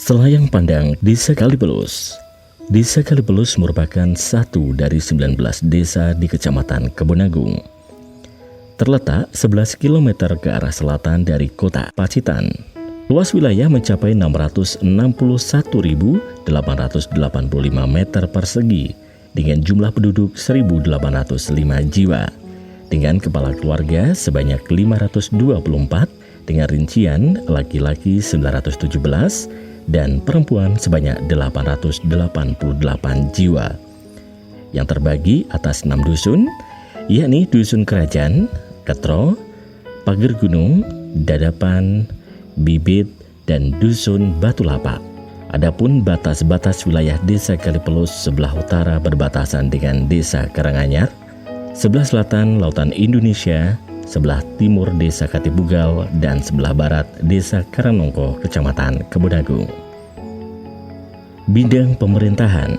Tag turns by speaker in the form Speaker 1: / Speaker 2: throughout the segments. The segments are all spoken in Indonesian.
Speaker 1: Selayang pandang Desa Kalipelus. Desa Kalipelus merupakan satu dari 19 desa di Kecamatan Kebonagung. Terletak 11 km ke arah selatan dari kota Pacitan. Luas wilayah mencapai 661.885 meter persegi dengan jumlah penduduk 1.805 jiwa. Dengan kepala keluarga sebanyak 524 dengan rincian laki-laki 917 dan perempuan sebanyak 888 jiwa. Yang terbagi atas 6 dusun, yakni Dusun Kerajaan, Ketro, Pager Gunung, Dadapan, Bibit, dan Dusun Batu Lapak. Adapun batas-batas wilayah Desa Kalipelus sebelah utara berbatasan dengan Desa Karanganyar, sebelah selatan Lautan Indonesia, sebelah timur Desa Katibugal, dan sebelah barat Desa Karanongko, Kecamatan Kebonagung. Bidang pemerintahan.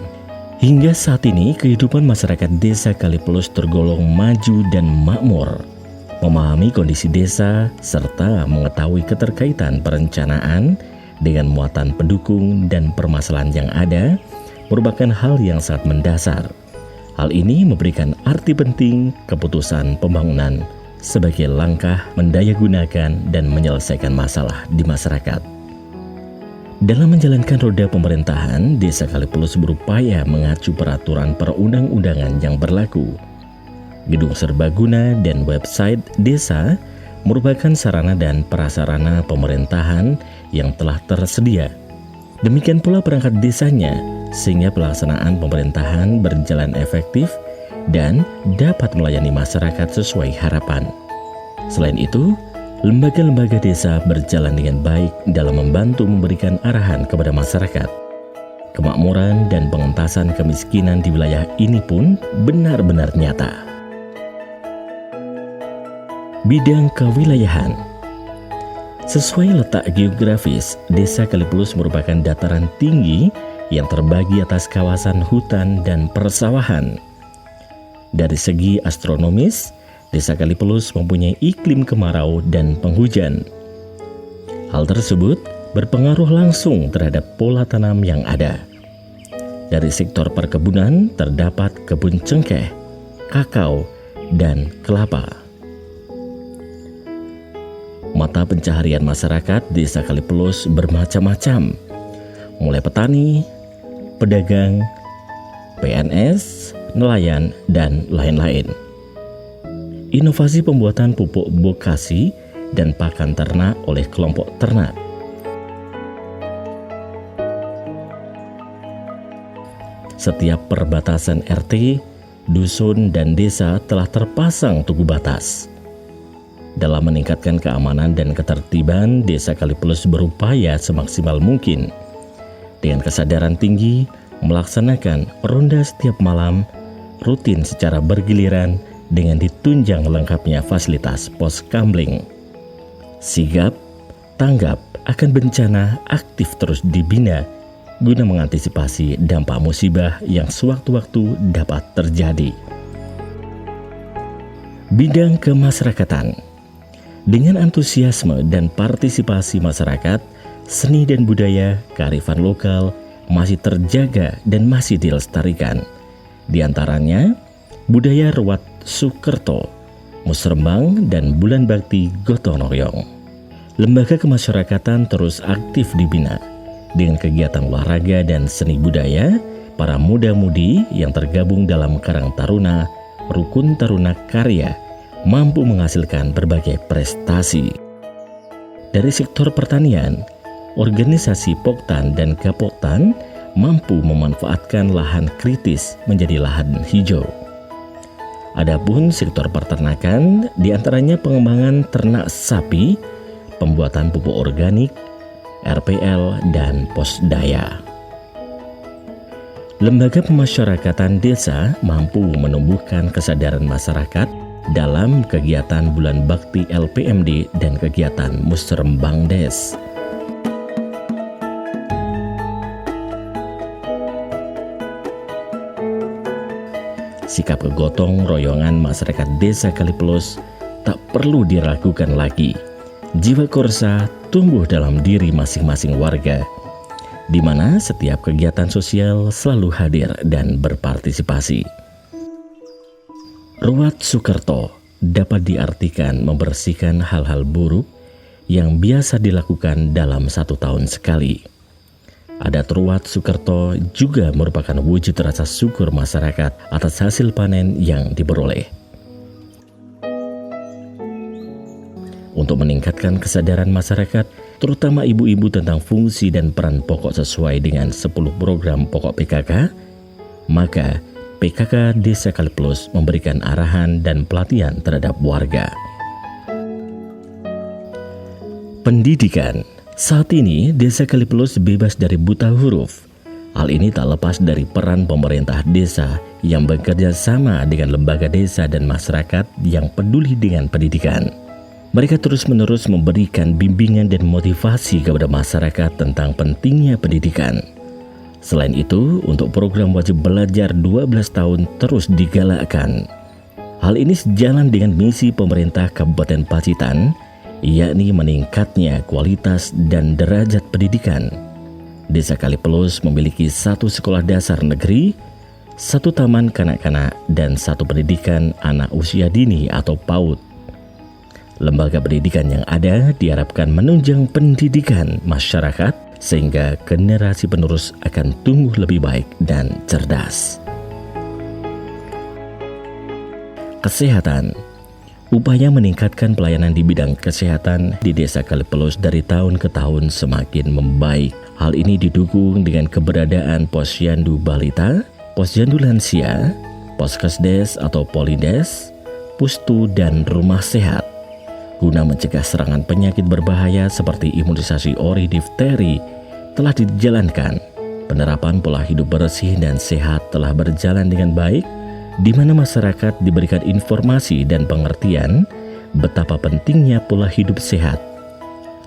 Speaker 1: Hingga saat ini kehidupan masyarakat Desa Kalipelus tergolong maju dan makmur. Memahami kondisi desa serta mengetahui keterkaitan perencanaan dengan muatan pendukung dan permasalahan yang ada merupakan hal yang sangat mendasar. Hal ini memberikan arti penting keputusan pembangunan sebagai langkah mendayagunakan dan menyelesaikan masalah di masyarakat. Dalam menjalankan roda pemerintahan, Desa Kalipelus berupaya mengacu peraturan perundang-undangan yang berlaku. Gedung serbaguna dan website desa merupakan sarana dan prasarana pemerintahan yang telah tersedia. Demikian pula perangkat desanya, sehingga pelaksanaan pemerintahan berjalan efektif dan dapat melayani masyarakat sesuai harapan. Selain itu, lembaga-lembaga desa berjalan dengan baik dalam membantu memberikan arahan kepada masyarakat. Kemakmuran dan pengentasan kemiskinan di wilayah ini pun benar-benar nyata. Bidang kewilayahan. Sesuai letak geografis, Desa Kalipelus merupakan dataran tinggi yang terbagi atas kawasan hutan dan persawahan. Dari segi astronomis, Desa Kalipelus mempunyai iklim kemarau dan penghujan. Hal tersebut berpengaruh langsung terhadap pola tanam yang ada. Dari sektor perkebunan terdapat kebun cengkeh, kakao, dan kelapa. Mata pencaharian masyarakat Desa Kalipelus bermacam-macam, mulai petani, pedagang, PNS, nelayan, dan lain-lain. Inovasi pembuatan pupuk bokasi dan pakan ternak oleh kelompok ternak. Setiap perbatasan RT, dusun, dan desa telah terpasang tugu batas. Dalam meningkatkan keamanan dan ketertiban, Desa Kalipelus berupaya semaksimal mungkin dengan kesadaran tinggi melaksanakan ronda setiap malam rutin secara bergiliran dengan ditunjang lengkapnya fasilitas pos kamling. Sigap, tanggap akan bencana aktif terus dibina guna mengantisipasi dampak musibah yang sewaktu-waktu dapat terjadi. Bidang kemasyarakatan. Dengan antusiasme dan partisipasi masyarakat, seni dan budaya kearifan lokal masih terjaga dan masih dilestarikan. Di antaranya, budaya Rewat Sukerto, Musrembang, dan Bulan Bakti Gotong Royong. Lembaga kemasyarakatan terus aktif dibina dengan kegiatan olahraga dan seni budaya. Para muda-mudi yang tergabung dalam Karang Taruna, Rukun Taruna Karya mampu menghasilkan berbagai prestasi. Dari sektor pertanian, organisasi Poktan dan Gapoktan mampu memanfaatkan lahan kritis menjadi lahan hijau. Adapun sektor peternakan, diantaranya pengembangan ternak sapi, pembuatan pupuk organik, RPL, dan posdaya. Lembaga pemasyarakatan desa mampu menumbuhkan kesadaran masyarakat dalam kegiatan Bulan Bakti LPMD dan kegiatan Musrembang Des. Sikap kegotong royongan masyarakat Desa Kalipelus tak perlu diragukan lagi. Jiwa korsa tumbuh dalam diri masing-masing warga. di mana setiap kegiatan sosial selalu hadir dan berpartisipasi. Ruwat Sukerto dapat diartikan membersihkan hal-hal buruk yang biasa dilakukan dalam 1 tahun sekali. Adat Ruwat Sukerto juga merupakan wujud rasa syukur masyarakat atas hasil panen yang diperoleh. Untuk meningkatkan kesadaran masyarakat, terutama ibu-ibu tentang fungsi dan peran pokok sesuai dengan 10 program pokok PKK, maka PKK Desa Kali Plus memberikan arahan dan pelatihan terhadap warga. Pendidikan. Saat ini, Desa Kali Plus bebas dari buta huruf. Hal ini tak lepas dari peran pemerintah desa yang bekerja sama dengan lembaga desa dan masyarakat yang peduli dengan pendidikan. Mereka terus-menerus memberikan bimbingan dan motivasi kepada masyarakat tentang pentingnya pendidikan. Selain itu, untuk program wajib belajar 12 tahun terus digalakkan. Hal ini sejalan dengan misi pemerintah Kabupaten Pacitan, yakni meningkatnya kualitas dan derajat pendidikan. Desa Kali Plus memiliki 1 sekolah dasar negeri, 1 taman kanak-kanak, dan 1 pendidikan anak usia dini atau PAUD. Lembaga pendidikan yang ada diharapkan menunjang pendidikan masyarakat sehingga generasi penerus akan tumbuh lebih baik dan cerdas. Kesehatan. Upaya meningkatkan pelayanan di bidang kesehatan di Desa Kali Plus dari tahun ke tahun semakin membaik. Hal ini didukung dengan keberadaan posyandu balita, posyandu lansia, poskesdes atau polides, pustu, dan rumah sehat. Guna mencegah serangan penyakit berbahaya seperti imunisasi ori difteri telah dijalankan. Penerapan pola hidup bersih dan sehat telah berjalan dengan baik, di mana masyarakat diberikan informasi dan pengertian betapa pentingnya pola hidup sehat.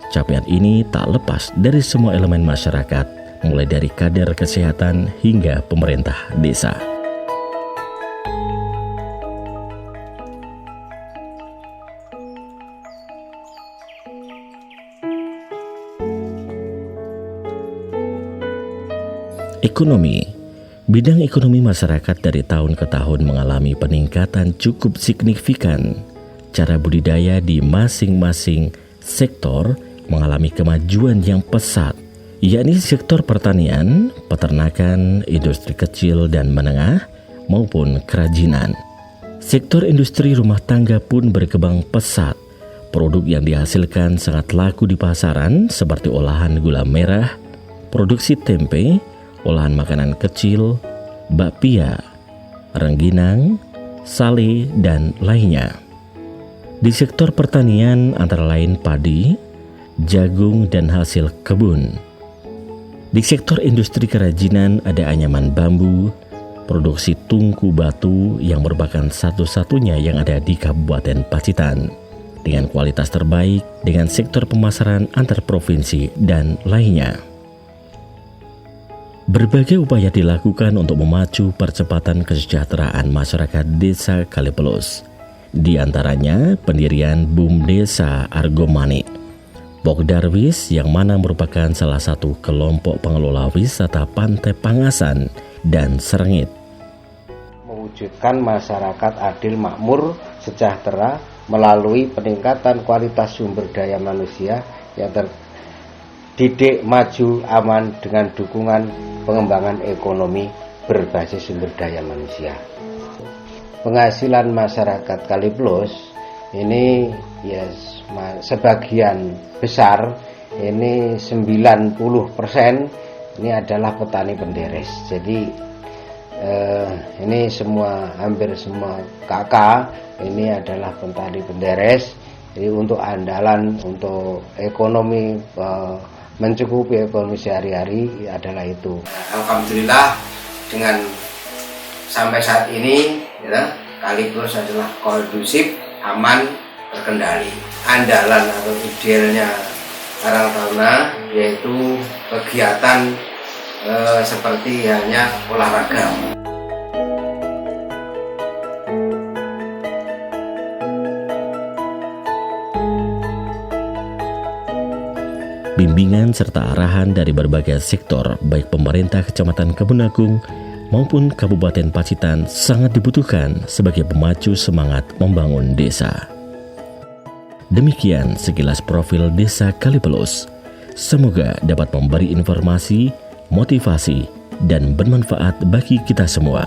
Speaker 1: Capaian ini tak lepas dari semua elemen masyarakat, mulai dari kader kesehatan hingga pemerintah desa. Ekonomi. Bidang ekonomi masyarakat dari tahun ke tahun mengalami peningkatan cukup signifikan. Cara budidaya di masing-masing sektor mengalami kemajuan yang pesat, yakni sektor pertanian, peternakan, industri kecil dan menengah, maupun kerajinan. Sektor industri rumah tangga pun berkembang pesat. Produk yang dihasilkan sangat laku di pasaran seperti olahan gula merah, produksi tempe, olahan makanan kecil, bakpia, rengginang, sale, dan lainnya. Di sektor pertanian antara lain padi, jagung, dan hasil kebun. Di sektor industri kerajinan ada anyaman bambu, produksi tungku batu yang merupakan satu-satunya yang ada di Kabupaten Pacitan, dengan kualitas terbaik, dengan sektor pemasaran antar provinsi, dan lainnya. Berbagai upaya dilakukan untuk memacu percepatan kesejahteraan masyarakat Desa Kali Plus. Di antaranya pendirian BUM Desa Argomani, Pokdarwis yang mana merupakan salah satu kelompok pengelola wisata Pantai Pangasan dan Serengit.
Speaker 2: Mewujudkan masyarakat adil, makmur, sejahtera melalui peningkatan kualitas sumber daya manusia yang terdidik, maju, aman dengan dukungan pengembangan ekonomi berbasis sumber daya manusia. Penghasilan masyarakat Kali Plus ini sebagian besar, ini 90% ini adalah petani penderes. Jadi ini hampir semua kakak ini adalah petani penderes. Jadi untuk andalan untuk ekonomi, mencukupi ekonomi sehari-hari adalah itu.
Speaker 3: Alhamdulillah dengan sampai saat ini Kali Plus adalah kondusif, aman, terkendali. Andalan atau idealnya Karang Taruna yaitu kegiatan seperti halnya olahraga.
Speaker 1: Bimbingan serta arahan dari berbagai sektor, baik pemerintah Kecamatan Kebun Agung maupun Kabupaten Pacitan sangat dibutuhkan sebagai pemacu semangat membangun desa. Demikian sekilas profil Desa Kalipelus. Semoga dapat memberi informasi, motivasi, dan bermanfaat bagi kita semua.